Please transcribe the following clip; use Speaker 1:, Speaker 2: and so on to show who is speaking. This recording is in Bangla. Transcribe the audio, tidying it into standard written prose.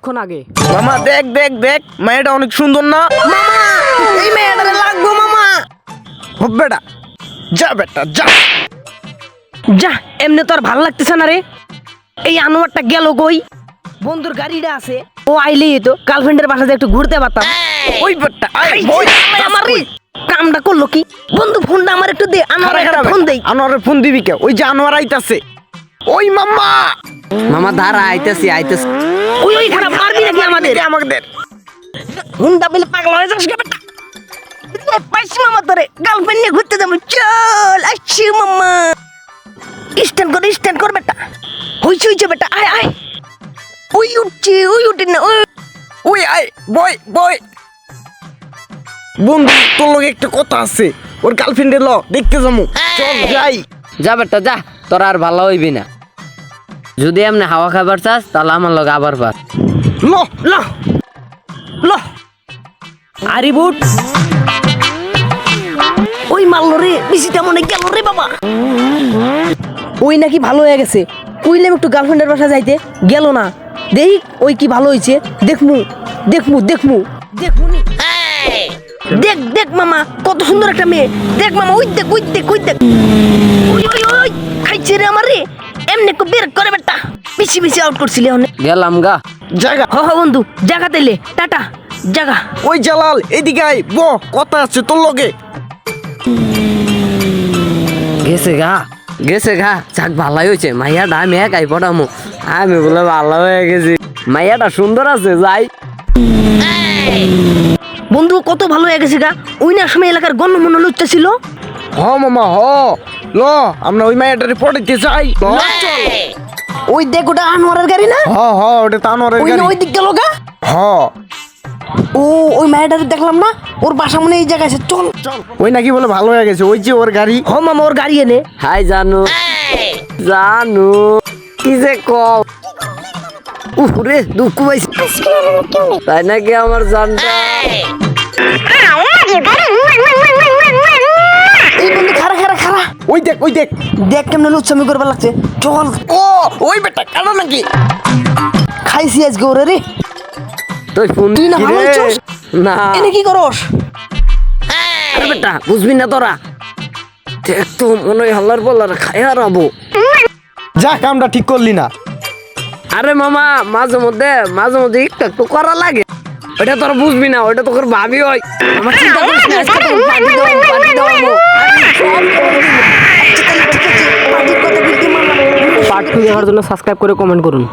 Speaker 1: কিছুক্ষণ আগে।
Speaker 2: মামা দেখ দেখ দেখ, মেয়েটা অনেক সুন্দর না?
Speaker 1: মামা এই মেয়েটারে লাগবো মামা।
Speaker 2: ও বেটা যা, বেটা যা
Speaker 1: যা, এমনি তো আর ভালো লাগতেছে না রে। এই আনোয়ারটা গেল কই? বন্ধুর গাড়িটা আছে, ও আইলেই তো গার্লফ্রেন্ডের বাসাতে একটু ঘুরতে পারতাম।
Speaker 2: ওই বেটা
Speaker 1: আমার রে, কামটা করলো কি? বন্ধু ফোনটা আমার একটু দে, আনোয়ার ফোন দেই।
Speaker 2: আনোয়ারের ফোন দিবি কে? ওই যে আনোয়ার আইতাছে। ওই মামা
Speaker 1: মামা দাঁড়া, আইতেছি আইতেছি। ওই ওই খারাপ মারবি নাকি আমাদের? হুন্ডা পেলে পাগল হয়ে যাস কে বেটা? পাইছি মামা, তোরে গার্লফ্রেন্ড নিয়ে ঘুরতে যাবো, চল আসছি মামা। স্ট্যান্ড কর বেটা। হইছে বেটা, আয় আয়। ওই উঠে না,
Speaker 2: ওই আয়, বয় বয়। বন্ধু তোর লগে একটা কথা আছে, ওর গার্লফ্রেন্ডের ল দেখতে যাবো, চল যাই।
Speaker 3: যা বেটা যা, তোর আর ভালো হইবি না। যদি এমনি হাওয়া খাবার চাস তাহলে আমার লগে আবার পার।
Speaker 2: ল
Speaker 1: ল ল আরি বুট। ওই মারলো রে, বেশিটা মনে গেল রে বাবা। ওই নাকি ভালো হয়ে গেছে, কইলাম একটু গার্লফ্রেন্ডের বাসা যাইতে, গেল না। দেখ ওই কি ভালো হয়েছে, দেখমু নি। দেখ মামা, কত সুন্দর একটা মেয়ে। দেখ মামা, ওই দেখ ওই খাইছে রে আমার রে। এমনি কো বের করে বেটা, বেশি আউট করছিলি অনেক।
Speaker 3: গেলাম গা।
Speaker 2: জায়গা
Speaker 1: হ বন্ধু, জায়গা তাইলে টাটা জায়গা।
Speaker 2: ওই জালাল এদিকে আয়, ব কথা আছে তোর লগে।
Speaker 3: গেছে গা যাক, ভালাই হয়েছে। মাইয়াটা আমি একাই পড়ামো, আমি বলে ভালো হয়ে গেছি। মাইয়াটা সুন্দর আছে, যাই।
Speaker 1: বন্ধু কত ভালো হয়ে গেছে গা। ওই না সময় এলাকার গণ্যমান্য লুচ্চা ছিল।
Speaker 2: হ মামা হ, ল আমরা ওই মায়াটারে পড়াইতে চাই।
Speaker 1: ওই দেখ, ওটা আনোয়ারের গাড়ি না?
Speaker 2: হ হ, ওটা তো আনোয়ারের
Speaker 1: ওই না
Speaker 2: গাড়ি।
Speaker 1: ওই দিক গেল গা।
Speaker 2: হ
Speaker 1: ওই মায়াটারে দেখলাম না, ওর বাসা মনে এই জায়গায় আছে। চল চল।
Speaker 2: ওই নাকি বলে ভালো হয়ে গেছে, ওই যে ওর গাড়ি।
Speaker 1: হ মামা, ওর গাড়ি এনে।
Speaker 3: হাই জানু কি যে কও।
Speaker 1: উরে দুঃখ পাইছি।
Speaker 3: তাই নাকি আমার জানটা?
Speaker 1: এই বন্ধু খারা
Speaker 2: ওই দেখ
Speaker 1: দেখ কেমন লুচ্ছামি করবার লাগছে। চল।
Speaker 2: ও ওই বেটা কালো নাকি?
Speaker 1: খাইছি আজকে ওরে রে।
Speaker 3: তুই ফোন
Speaker 1: তুই না ভালো হইছস?
Speaker 3: না
Speaker 1: এনে কি করস?
Speaker 3: আরে বেটা বুঝবি না তোরা। দেখ তো মনে হয় হাল্লার বলার খায়া রাবো।
Speaker 2: যা, কামটা ঠিক করলি না।
Speaker 3: আরে মামা মাঝে মধ্যে একটু করা লাগে। ওটা তোরা বুঝবি না, ওটা তোর ভাবি হয়। আমার চিন্তা করিস না, আজকে তোর পার্টি দেওয়াবো।
Speaker 1: পার্টি কথা বলতে মারলাম। পার্ট 2 দেখার জন্য সাবস্ক্রাইব করে কমেন্ট করুন।